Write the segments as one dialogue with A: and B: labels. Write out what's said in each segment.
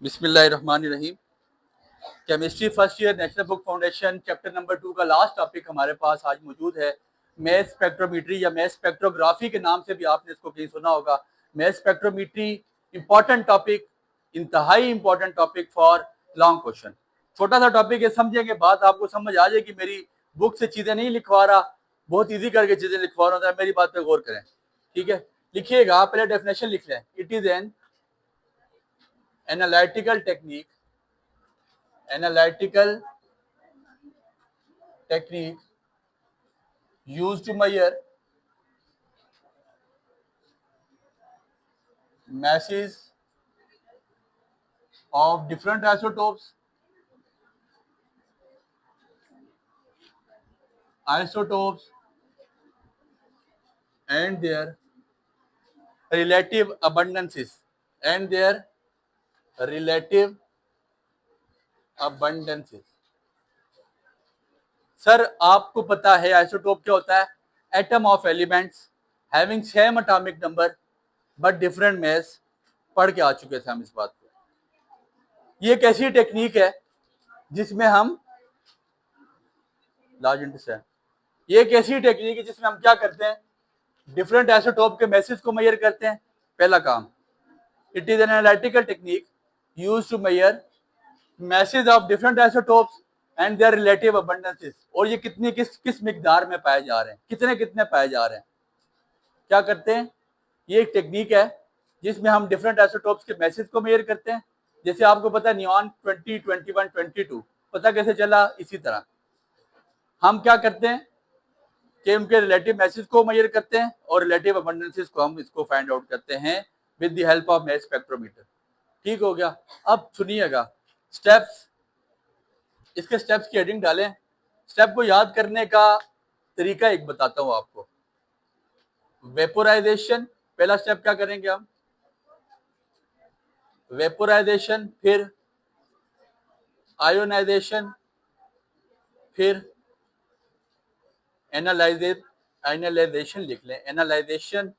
A: बिस्मिल्लाहिर्रहमानिर्रहीम। Chemistry first year national book foundation chapter number 2 का last topic हमारे पास आज मौजूद है। मैथ स्पेक्ट्रोमीट्री या मैथ स्पेक्ट्रोग्राफी के नाम से भी आपने इसको कहीं सुना होगा। मैथ स्पेक्ट्रोमीट्री इंपॉर्टेंट टॉपिक, इंतहाई important topic for long question. छोटा सा टॉपिक है, समझेंगे बात आपको समझ आ जाएगी। मेरी बुक से चीजें नहीं लिखवा रहा, बहुत ईजी करके चीजें लिखवा रहा हूँ, मेरी बात पे गौर करें। ठीक है, लिखिएगा, पहले डेफिनेशन लिख लें। It is an analytical technique, analytical technique used to measure masses of different isotopes and their relative abundances and their relative abundances। Sir आपको पता है आइसोटोप क्या होता है? Atom of elements having same atomic number but different mass. पढ़ के आ चुके थे हम इस बात को। ये एक ऐसी टेक्निक है जिसमें हम लार्ज इंटरसेप्ट, ये एक ऐसी टेक्निक है जिसमें हम क्या करते हैं, डिफरेंट आइसोटोप के मैसेज को मेजर करते हैं। पहला काम, it is an analytical technique used to measure masses of different isotopes and their relative abundances. और ये कितनी किस मिकदार में पाए जा रहे हैं, कितने पाए जा रहे हैं। क्या करते हैं, ये एक टेक्निक है जिसमें हम डिफरेंट आइसोटोप्स के मैसेज को मेजर करते हैं। जैसे आपको पता है नियॉन 20, 21, 22 पता कैसे चला, इसी तरह हम क्या करते हैं कि उनके रिलेटिव मैसेज को मेजर करते हैं और रिलेटिव अबंडेंसेस को हम इसको फाइंड आउट करते हैं with the help of math spectrometer. ठीक हो गया। अब सुनिएगा स्टेप्स, इसके स्टेप्स की हेडिंग डालें। स्टेप को याद करने का तरीका एक बताता हूं आपको। वेपोराइजेशन, पहला स्टेप क्या करेंगे हम, वेपोराइजेशन, फिर आयोनाइजेशन, फिर एनालाइजेशन लिख लें, एनालाइजेशन,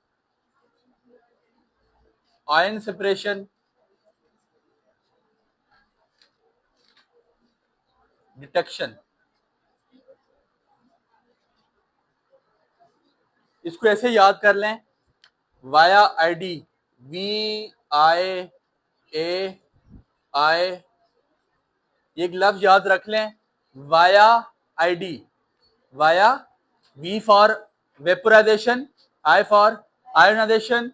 A: आयन सेपरेशन, डिटेक्शन। इसको ऐसे याद कर लें, वाया आईडी, VIA, एक लफ्ज याद रख लें, via ID. Via, V for vaporisation, I for ionisation,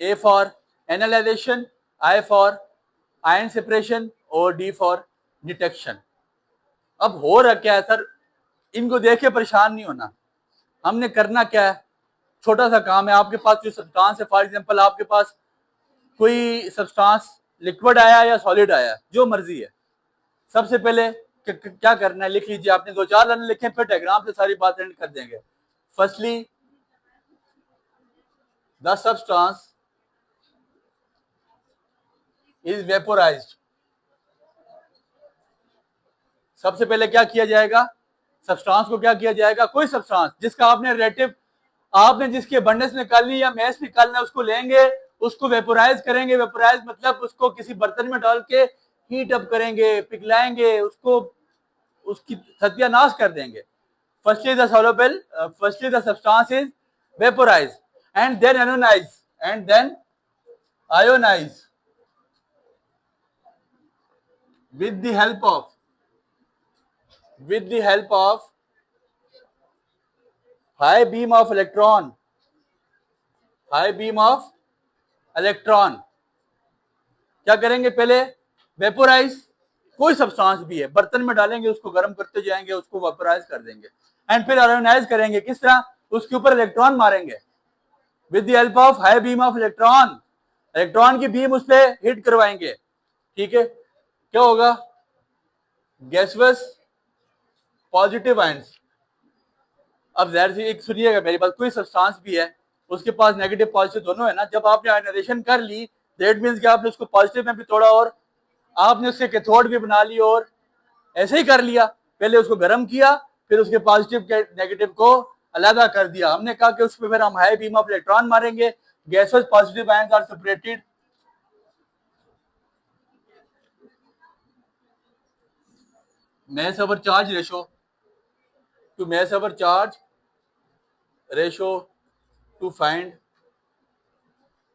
A: A for analysation, I for ion separation और D फॉर डिटेक्शन। अब हो रहा क्या है सर, इनको देख के परेशान नहीं होना। हमने करना क्या है, छोटा सा काम है। आपके पास जो सब्सटेंस है, फॉर एग्जांपल आपके पास कोई सब्सटेंस लिक्विड आया या सॉलिड आया, जो मर्जी है, सबसे पहले क्या करना है, लिख लीजिए। आपने 2-4 लाइन लिखे, फिर डायग्राम से सारी बात एंड कर देंगे। Firstly the substance is vaporised. सबसे पहले क्या किया जाएगा, सब्सटेंस को क्या किया जाएगा, कोई सब्सटेंस जिसका आपने रिलेटिव, आपने जिसकी अबंडेंस निकालनी या मैस निकालना है, उसको लेंगे, उसको वेपोराइज करेंगे। वेपोराइज मतलब उसको किसी बर्तन में डाल के हीट अप करेंगे, पिघलाएंगे, उसको उसकी सत्यानाश कर देंगे। Firstly the soluble, firstly the substance is vaporise and then ionise with the help of high beam of electron, क्या करेंगे, पहले वेपोराइज, कोई सब्सटेंस भी है, बर्तन में डालेंगे, उसको गर्म करते जाएंगे, उसको वेपोराइज कर देंगे। एंड फिर आयोनाइज करेंगे। किस तरह, उसके ऊपर इलेक्ट्रॉन मारेंगे with the help of high beam of electron. Electron की बीम उस पर हिट करवाएंगे। ठीक है, क्या होगा, गैसवस पॉजिटिव आयंस। अब जहर से एक सुनिएगा मेरी बात, कोई सब्सटेंस भी है, उसके पास नेगेटिव पॉजिटिव दोनों है ना। जब आपने आयोनाइजेशन कर ली, दैट मींस कि आपने उसको पॉजिटिव में भी तोड़ा और आपने उसके कैथोड भी बना ली, और ऐसे ही कर लिया। पहले उसको गर्म किया, फिर उसके पॉजिटिव के नेगेटिव को अलग कर दिया। हमने कहा कि उस पर फिर हम हाई बीम ऑफ इलेक्ट्रॉन मारेंगे, gases positive ions are separated mass over charge ratio to mass over charge ratio to find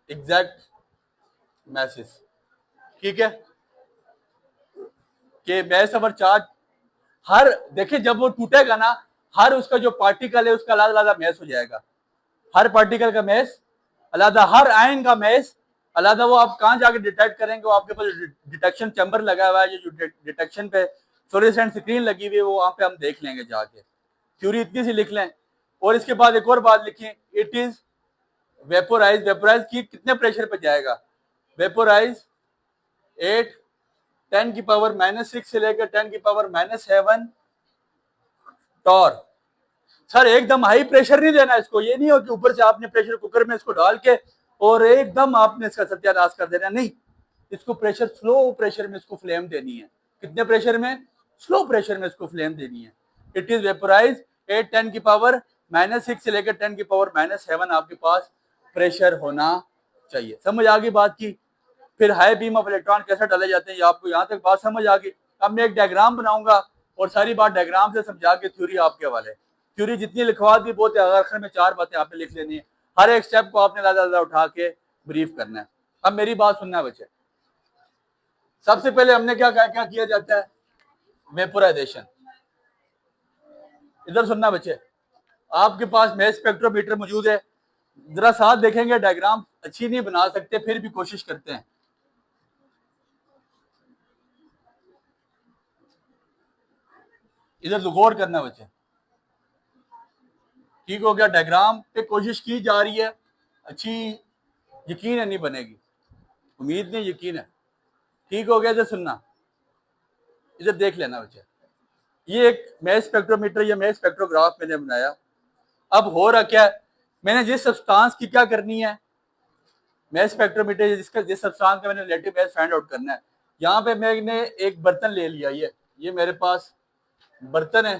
A: exact masses. ठीक है कि mass over charge हर देखिए जब वो टूटेगा ना, हर उसका जो पार्टिकल है उसका अलग अलग मैस हो जाएगा, हर पार्टिकल का मैस अलग, हर आयन का मैस अलग। वो आप कहाँ जाके डिटेक्ट करेंगे, वो आपके पास डिटेक्शन चैम्बर लगा हुआ है, जो डिटेक्शन पे फ्लोरेसेंट स्क्रीन लगी हुई है, वो वहां पे हम देख लेंगे जाके। थ्योरी इतनी सी लिख लें, और इसके बाद एक और बात लिखिए, इट इज वेपोराइज। वेपोराइज की कितने प्रेशर पे जाएगा? वेपोराइज 8 10 की पावर -6 से लेकर 10 की पावर -7 टॉर। सर एकदम हाई प्रेशर नहीं देना इसको, ये नहीं हो कि ऊपर से आपने प्रेशर कुकर में इसको डाल के और एकदम आपने इसका सत्यानाश कर देना, नहीं, इसको प्रेशर स्लो प्रेशर में इसको फ्लेम देनी है। कितने प्रेशर में? स्लो प्रेशर में इसको फ्लेम देनी है। इट इज वेपोराइज 8 10 की पावर -6 से लेकर 10 की पावर -7 आपके पास प्रेशर होना चाहिए। समझ आ गई बात की? फिर हाई बीम ऑफ इलेक्ट्रॉन कैसे डाले जाते हैं, ये आपको यहाँ तक बात समझ आ गई। अब मैं एक डायग्राम बनाऊंगा और सारी बात डायग्राम से समझा के थ्योरी आपके हवाले। थ्योरी जितनी लिखवा दी बहुत है, आखिर में 4 बातें आपने लिख लेनी है, हर एक स्टेप को आपने ज़्यादा उठा के ब्रीफ करना है। अब मेरी बात सुनना है बच्चे, सबसे पहले हमने क्या किया जाता है? वेपोराइजेशन। इधर सुनना बच्चे, आपके पास मैस स्पेक्ट्रोमीटर मौजूद है, जरा साथ देखेंगे, डायग्राम अच्छी नहीं बना सकते फिर भी कोशिश करते हैं। इधर तो गौर करना बच्चे, ठीक हो गया? डायग्राम पे कोशिश की जा रही है, अच्छी यकीन है नहीं बनेगी, उम्मीद नहीं यकीन है, ठीक हो गया? इधर सुनना, इधर देख लेना बच्चे, ये एक मैस स्पेक्ट्रोमीटर या मैस स्पेक्ट्रोग्राफ मैंने बनाया। अब हो रहा क्या है, मैंने जिस सब्सटेंस की क्या करनी है, मैस स्पेक्ट्रोमीटर जिस सब्सटेंस का मैंने रिलेटिव मैस फाइंड आउट करना है, यहाँ पे मैंने एक बर्तन ले लिया, ये मेरे पास बर्तन है,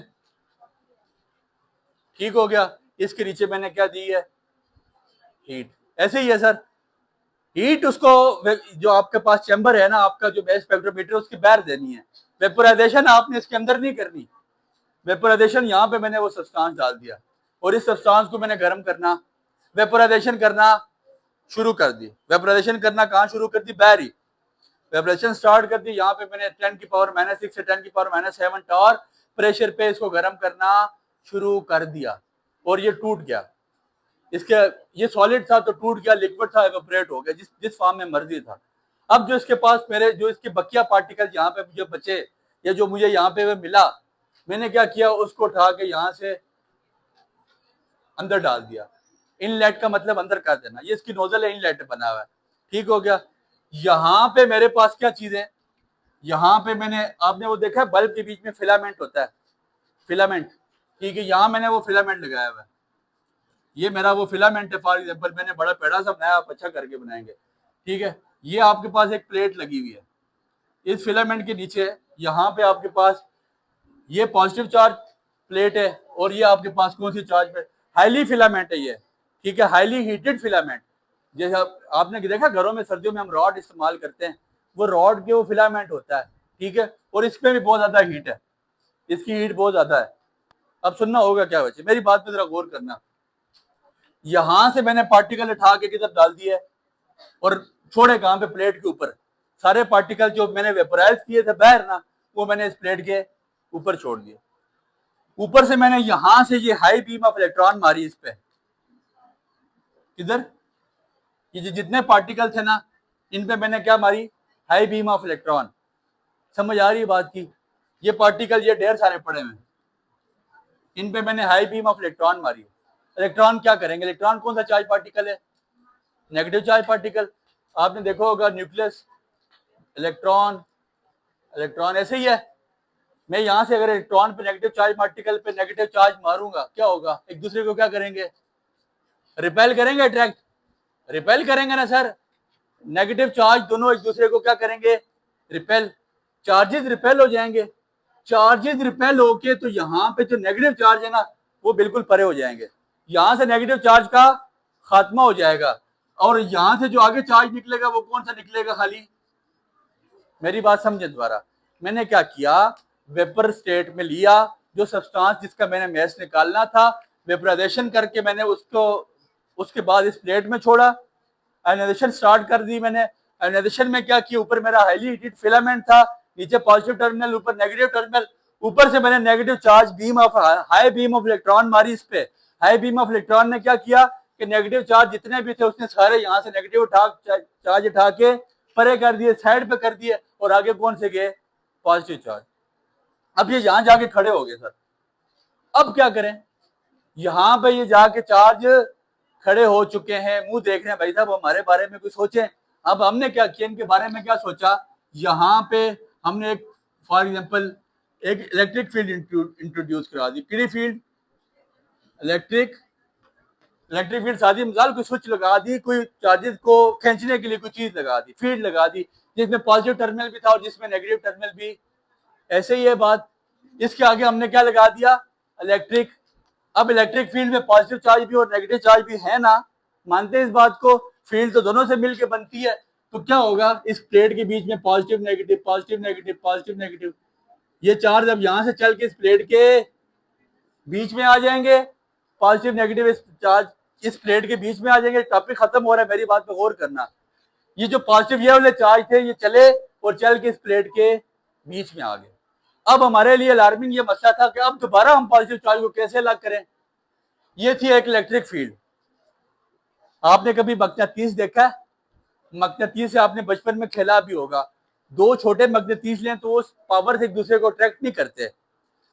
A: ठीक हो गया? इसके नीचे मैंने क्या दी है? हीट। ऐसे ही है सर, हीट उसको जो आपके पास चैम्बर है ना, आपका जो मैस स्पेक्ट्रोमीटर, उसकी बाहर देनी है। वेपोराइजेशन आपने इसके अंदर नहीं करनी, वेपोराइजेशन यहाँ पे मैंने वो सब्सटेंस डाल दिया और इस सब्सटेंस को मैंने गर्म करना, वेपोराइजेशन करना शुरू कर दी। वेपोराइजेशन करना कहाँ शुरू कर दी? बाहर ही वेपोराइजेशन स्टार्ट कर दी। यहाँ पे मैंने 10 की पावर -6 से 10 की पावर -7 टॉर प्रेशर पे इसको गर्म करना शुरू कर दिया और ये टूट गया। इसके ये सॉलिड था तो टूट गया, लिक्विड था एवेपोरेट हो गया, जिस फॉर्म में मर्जी था। अब जो इसके पास मेरे जो इसके बकिया पार्टिकल यहाँ पे जो बचे या जो मुझे यहाँ पे मिला, मैंने क्या किया, उसको उठा के यहाँ से अंदर डाल दिया। इनलेट का मतलब अंदर कर देना, ये इसकी नोजल है, इनलेट बना हुआ है, ठीक हो गया? यहाँ पे मेरे पास क्या चीज है, यहाँ पे मैंने, आपने वो देखा है बल्ब के बीच में फिलामेंट होता है, फिलामेंट, ठीक है? यहाँ मैंने वो फिलामेंट लगाया हुआ है, ये मेरा वो फिलामेंट है। फॉर एग्जाम्पल मैंने बड़ा पेड़ा सा बनाया, आप अच्छा करके बनाएंगे, ठीक है? ये आपके पास एक प्लेट लगी हुई है, इस फिलामेंट के नीचे यहाँ पे आपके पास ये पॉजिटिव चार्ज प्लेट है और ये आपके पास कौन सी चार्ज प्लेट? हाईली फिलामेंट है ये, ठीक है? Highly heated filament. जैसे आपने देखा घरों में सर्दियों में हम रॉड इस्तेमाल करते हैं, वो रॉड के वो फिलामेंट होता है, ठीक है? और इसमें भी बहुत ज्यादा हीट है, इसकी हीट बहुत ज्यादा है। अब सुनना होगा क्या बच्चे, मेरी बात पे जरा गौर करना। यहां से मैंने पार्टिकल उठा के किधर डाल दिया और छोड़े कहां पे? प्लेट के ऊपर। सारे पार्टिकल जो मैंने वेपोराइज किए थे बाहर ना, वो मैंने इस प्लेट के ऊपर छोड़ दिए। ऊपर से मैंने यहां से ये हाई बीम ऑफ इलेक्ट्रॉन मारी इस पे, किधर? ये जितने पार्टिकल थे ना, इन पे मैंने क्या मारी? High beam of electron. समझ आ रही है बात की? ये पार्टिकल ये ढेर सारे पड़े हुए, इन पे मैंने हाई बीम ऑफ इलेक्ट्रॉन मारी। इलेक्ट्रॉन क्या करेंगे? इलेक्ट्रॉन कौन सा चार्ज पार्टिकल है? Negative charge particle. आपने देखा होगा न्यूक्लियस, इलेक्ट्रॉन, इलेक्ट्रॉन ऐसे ही है। मैं यहां से अगर इलेक्ट्रॉन पे नेगेटिव चार्ज पार्टिकल पे नेगेटिव चार्ज मारूंगा, क्या होगा? एक दूसरे को क्या करेंगे? रिपेल करेंगे, अट्रैक्ट, रिपेल करेंगे ना सर। नेगेटिव चार्ज दोनों एक दूसरे को क्या करेंगे? रिपेल। चार्जेस रिपेल हो जाएंगे, चार्जेस रिपेल होके तो यहाँ पे जो नेगेटिव चार्ज है ना, वो बिल्कुल परे हो जाएंगे। यहां से नेगेटिव चार्ज का खात्मा हो जाएगा और यहां से जो आगे चार्ज निकलेगा वो कौन सा निकलेगा? खाली। मेरी बात समझे दोबारा, मैंने क्या किया, वेपर स्टेट में लिया, जो सब्सटेंस जिसका मैंने मैस निकालना था, वेपराइजेशन करके मैंने उसको उसके बाद इस प्लेट में छोड़ा, आयनाइजेशन स्टार्ट कर दी मैंने। आयनाइजेशन में क्या किया, ऊपर मेरा हाईली हीटेड फिलामेंट था, नीचे पॉजिटिव टर्मिनल, ऊपर नेगेटिव टर्मिनल। ऊपर से मैंने negative charge beam of high beam of electron मारी इस पे। हाई बीम ऑफ इलेक्ट्रॉन ने क्या किया कि नेगेटिव चार्ज जितने भी थे उसने सारे यहाँ से नेगेटिव चार्ज उठा के परे कर दिए, साइड पे कर दिए, और आगे कौन से गए, पॉजिटिव चार्ज। अब ये यहां जाके खड़े हो गए सर। अब क्या करें, यहां पे ये जाके चार्ज खड़े हो चुके हैं, मुंह देख रहे हैं, भाई साहब हमारे बारे में कुछ सोचें। अब हमने क्या किया, इनके बारे में क्या सोचा, यहाँ पे हमने एक फॉर एग्जांपल एक इलेक्ट्रिक फील्ड इंट्रोड्यूस करा दी। किड़ी फील्ड, इलेक्ट्रिक फील्ड सादी मिसाल, कोई स्विच लगा दी, कोई चार्जेस को खींचने के लिए कोई चीज लगा दी, फील्ड लगा दी, जिसमें पॉजिटिव टर्मिनल भी था और जिसमें नेगेटिव टर्मिनल भी। ऐसे ही है बात, इसके आगे हमने क्या लगा दिया, इलेक्ट्रिक। अब इलेक्ट्रिक फील्ड में पॉजिटिव चार्ज भी और नेगेटिव चार्ज भी है ना, मानते हैं इस बात को, फील्ड तो दोनों से मिलकर बनती है। तो क्या होगा, इस प्लेट के बीच में positive negative positive negative positive negative, ये चार्ज अब यहां से चल के इस प्लेट के बीच में आ जाएंगे, पॉजिटिव नेगेटिव इस चार्ज इस प्लेट के बीच में आ जाएंगे। टॉपिक खत्म हो रहा है, मेरी बात पे गौर करना। ये जो पॉजिटिव ये वाले चार्ज थे ये चले और चल के इस प्लेट के बीच में आ गए। अब हमारे लिए अलार्मिंग ये मसला था कि अब दोबारा हम पॉजिटिव चार्ज को कैसे अलग करें। ये थी एक इलेक्ट्रिक फील्ड। आपने कभी मकनातीस देखा है, मकनातीस से आपने बचपन में खेला भी होगा। दो छोटे मकनातीस लें तो उस पावर से एक दूसरे को अट्रैक्ट नहीं करते,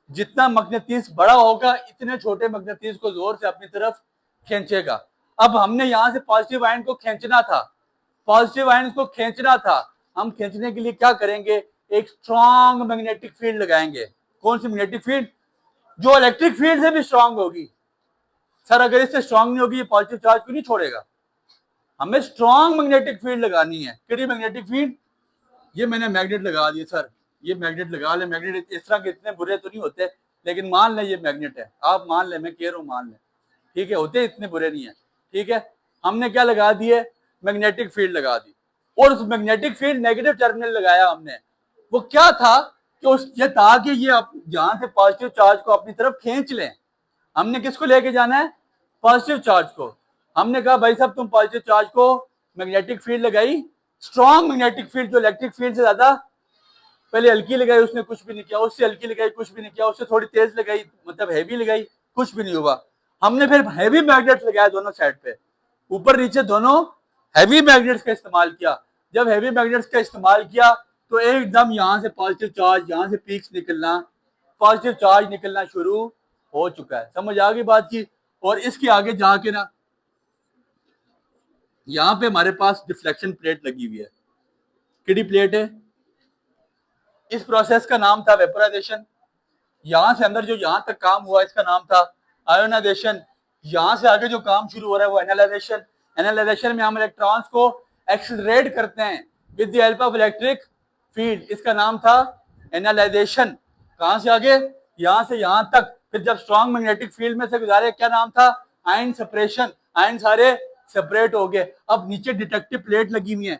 A: जितना मकनातीस बड़ा होगा इतने छोटे मकनातीस को जोर से अपनी तरफ खींचेगा। अब हमने यहां से पॉजिटिव आयन को खींचना था, पॉजिटिव आयन को खींचना था। हम खींचने के लिए क्या करेंगे, एक स्ट्रॉन्ग मैग्नेटिक फील्ड लगाएंगे। कौन सी मैग्नेटिक फील्ड, जो इलेक्ट्रिक फील्ड से भी स्ट्रॉन्ग होगी। सर अगर इससे स्ट्रॉन्ग नहीं होगी ये पॉजिटिव चार्ज क्यों नहीं छोड़ेगा। हमें स्ट्रॉन्ग मैग्नेटिक फील्ड लगानी है। कितनी मैग्नेटिक फील्ड, ये मैंने मैग्नेट लगा दिए सर, ये मैग्नेट लगा ले। मैग्नेट इस तरह के इतने बुरे तो नहीं होते, लेकिन मान लें ये मैग्नेट है, आप मान लें, मैं कह रहा हूँ मान लें, ठीक है, होते इतने बुरे नहीं है, ठीक है। हमने क्या लगा दिए, मैग्नेटिक फील्ड लगा दी, और उस मैग्नेटिक फील्ड नेगेटिव टर्मिनल लगाया हमने। वो क्या था कि उस ये था कि ये जहां से पॉजिटिव चार्ज को अपनी तरफ खींच लें। हमने किसको लेके जाना है, पॉजिटिव चार्ज को। हमने कहा भाई साहब तुम पॉजिटिव चार्ज को मैग्नेटिक फील्ड लगाई, स्ट्रॉन्ग मैग्नेटिक फील्ड जो इलेक्ट्रिक फील्ड से ज्यादा, पहले हल्की लगाई उसने कुछ भी नहीं किया, उससे हल्की लगाई कुछ भी नहीं किया, उससे थोड़ी तेज लगाई मतलब हैवी लगाई कुछ भी नहीं हुआ। हमने फिर हैवी मैग्नेट्स लगाया दोनों साइड पे, ऊपर नीचे दोनों हैवी मैग्नेट्स का इस्तेमाल किया। जब हैवी मैग्नेट्स का इस्तेमाल किया तो एकदम यहां से पॉजिटिव चार्ज, यहां से पीक्स निकलना, पॉजिटिव चार्ज निकलना शुरू हो चुका है। समझ आ गई बात की। और इसके आगे जाके ना यहाँ पे हमारे पास डिफ्लेक्शन प्लेट लगी हुई है। किडी प्लेट है, इस प्रोसेस का नाम था वेपोराइजेशन। यहां से अंदर जो यहां तक काम हुआ इसका नाम था आयोनाइजेशन। यहां से आगे जो काम शुरू हो रहा है वो एनालाइजेशन। एनालाइजेशन में हम इलेक्ट्रॉन्स को एक्सेलरेट करते हैं with the help of electric field, इसका नाम था एनालाइजेशन। कहां से आगे, यहां से यहां तक। फिर जब स्ट्रॉन्ग मैग्नेटिक फील्ड में से गुजारे, क्या नाम था, आयन सेपरेशन। आयन सारे सेपरेट हो गए। अब नीचे डिटेक्टिव प्लेट लगी हुई है।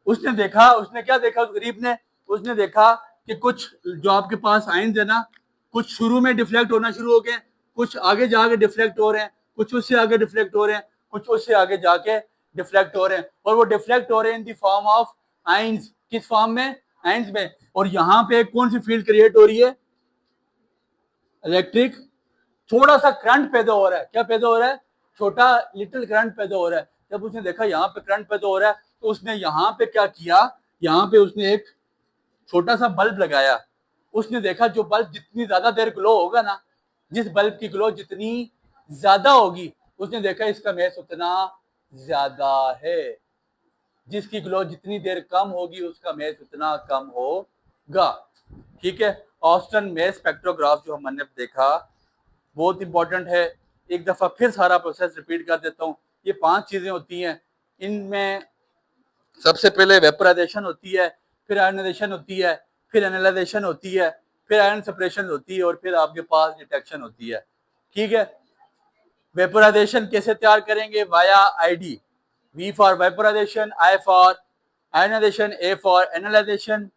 A: उसने देखा, उसने क्या देखा उस गरीब ने, उसने देखा कि कुछ जो आपके पास आयन है ना, कुछ शुरू में डिफ्लेक्ट होना शुरू हो गए, कुछ आगे जाके डिफ्लेक्ट हो रहे हैं, कुछ उससे आगे डिफ्लेक्ट हो रहे हैं, कुछ उससे आगे जाके डिफ्लेक्ट हो रहे हैं, और वो डिफ्लेक्ट हो रहे हैं in the form of ions. किस फॉर्म में, आयंस में। और यहाँ पे कौन सी फील्ड क्रिएट हो रही है, इलेक्ट्रिक। थोड़ा सा करंट पैदा हो रहा है। क्या पैदा हो रहा है, छोटा लिटिल करंट पैदा हो रहा है। जब उसने देखा यहाँ पे करंट पैदा हो रहा है तो उसने यहाँ पे क्या किया, यहाँ पे उसने एक छोटा सा बल्ब लगाया। उसने देखा जो बल्ब जितनी ज्यादा देर ग्लो होगा ना, जिस बल्ब की ग्लो जितनी ज्यादा होगी, उसने देखा इसका मैस उतना ज्यादा है। जिसकी ग्लो जितनी देर कम होगी उसका मैस उतना कम होगा। ठीक है, ऑस्टन मैस स्पेक्ट्रोग्राफ जो हमने देखा बहुत इंपॉर्टेंट है। एक दफा फिर सारा प्रोसेस रिपीट कर देता हूँ। ये 5 चीजें होती हैं, इनमें सबसे पहले वेपोराइजेशन होती है, फिर आयनाइजेशन होती है, फिर एनालाइजेशन होती है, फिर आयन सेपरेशन होती है, और फिर आपके पास डिटेक्शन होती है। ठीक है, वेपोराइजेशन कैसे तैयार करेंगे, via ID. V for vaporisation, I for ionisation, A for analysation,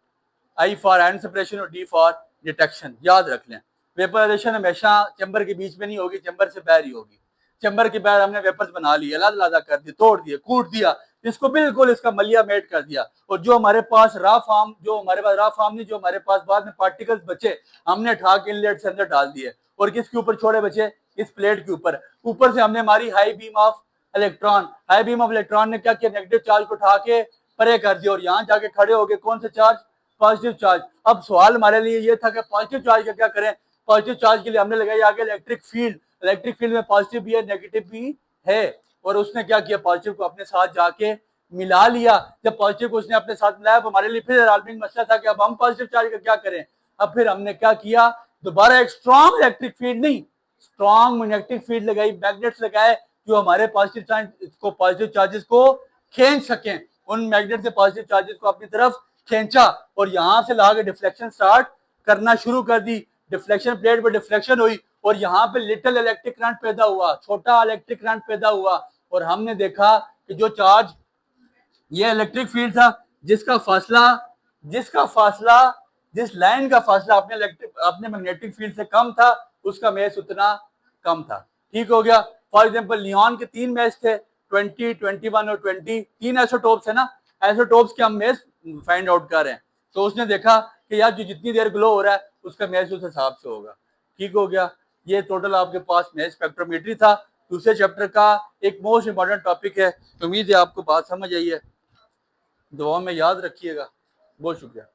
A: I for ion separation और डी फॉर डिटेक्शन, याद रख लें। वेपराइजेशन हमेशा चैम्बर के बीच में नहीं होगी, चैम्बर से बाहर ही होगी। चैम्बर के बाहर हमने वेपर्स बना लिए, अलग-अलग कर दिए, तोड़ दिए, कूट दिया, इसको बिल्कुल इसका मलिया मेट कर दिया, और जो हमारे पास रा फॉर्म नहीं, जो हमारे पास बाद में पार्टिकल्स बचे, हमने उठा के इनलेट से अंदर डाल दिए, और किसके ऊपर छोड़े बचे, इस प्लेट के ऊपर। ऊपर से हमने हमारी हाई बीम ऑफ इलेक्ट्रॉन ने क्या किया, नेगेटिव चार्ज को उठा के परे कर दिया, और यहाँ जाके खड़े हो गए कौन से चार्ज, पॉजिटिव चार्ज। अब सवाल हमारे लिए ये था कि पॉजिटिव चार्ज का क्या करें। पॉजिटिव चार्ज के लिए हमने लगाई आगे इलेक्ट्रिक फील्ड में पॉजिटिव भी है, नेगेटिव भी है, और उसने क्या किया, पॉजिटिव को अपने साथ जाके मिला लिया। जब पॉजिटिव को उसने अपने साथ मिलाया, तो हमारे लिए फिर अलार्मिंग मसला था कि अब हम पॉजिटिव चार्ज का क्या करें। अब फिर हमने क्या किया, दोबारा एक स्ट्रॉन्ग इलेक्ट्रिक फील्ड नहीं, स्ट्रॉन्ग मैग्नेटिक फील्ड लगाई, मैग्नेट्स लगाए जो हमारे पॉजिटिव चार्जेस को खींच सकें। उन मैग्नेट से पॉजिटिव चार्जेस को अपनी तरफ खींचा, और यहां से लाके डिफ्लेक्शन स्टार्ट करना शुरू कर दी। डिफ्लेक्शन प्लेट पे डिफ्लेक्शन हुई, और यहाँ पे लिटिल इलेक्ट्रिक करंट पैदा हुआ, छोटा इलेक्ट्रिक करंट पैदा हुआ, और हमने देखा कि जो चार्ज, ये इलेक्ट्रिक फील्ड था जिसका फासला जिस लाइन का फासला अपने मैग्नेटिक फील्ड से कम था, उसका मेस उतना कम था। ठीक हो गया। फॉर एग्जांपल नियॉन के 3 मेस थे, 20, 21 और 20, 3 आइसोटोप्स है ना, आइसोटोप्स के हम मेस फाइंड आउट कर रहे हैं। तो उसने देखा कि यार जो जितनी देर ग्लो हो रहा है उसका मेस उस हिसाब से होगा। ठीक हो गया। ये टोटल आपके पास मेस स्पेक्ट्रोमेट्री था, दूसरे चैप्टर का एक मोस्ट इंपॉर्टेंट टॉपिक है। उम्मीद है आपको बात समझ आई है, दुआ में याद रखिएगा। बहुत शुक्रिया।